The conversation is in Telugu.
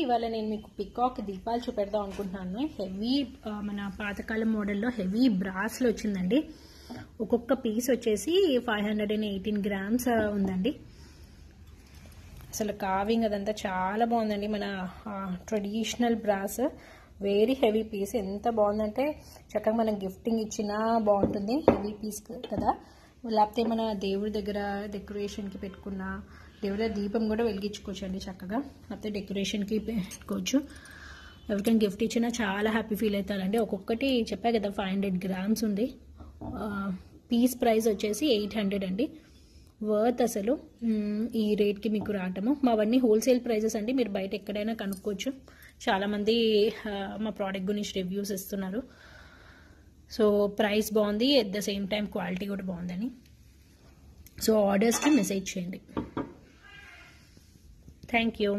ఇవాళ నేను మీకు పికాక్ దీపాలు చూపెడదాం అనుకుంటున్నాను. హెవీ మన పాతకాలం మోడల్లో హెవీ బ్రాస్లో వచ్చిందండి. ఒక్కొక్క పీస్ వచ్చేసి 518 గ్రామ్స్ ఉందండి. అసలు కావింగ్ అదంతా చాలా బాగుందండి. మన traditional brass, very heavy piece. ఎంత బాగుందంటే చక్కగా మనం గిఫ్టింగ్ ఇచ్చినా బాగుంటుంది. హెవీ పీస్ కదా. లేకపోతే మన దేవుడి దగ్గర డెకరేషన్కి పెట్టుకున్న, దేవుడి దీపం కూడా వెలిగించుకోవచ్చు అండి చక్కగా. లేకపోతే డెకరేషన్కి పెట్టుకోవచ్చు. ఎవరికైనా గిఫ్ట్ ఇచ్చినా చాలా హ్యాపీ ఫీల్ అవుతారండి. ఒక్కొక్కటి చెప్పా కదా 500 గ్రామ్స్ ఉంది. పీస్ ప్రైస్ వచ్చేసి 800 అండి. వర్త్ అసలు ఈ రేట్కి మీకు రావటము. మావన్నీ హోల్సేల్ ప్రైజెస్ అండి. మీరు బయట ఎక్కడైనా కనుక్కోవచ్చు. చాలామంది మా ప్రోడక్ట్ గురించి రివ్యూస్ ఇస్తున్నారు. సో ప్రైస్ బాగుంది, at the same time quality కూడా బాగుందని. సో ఆర్డర్స్కి మెసేజ్ చేయండి. Thank you.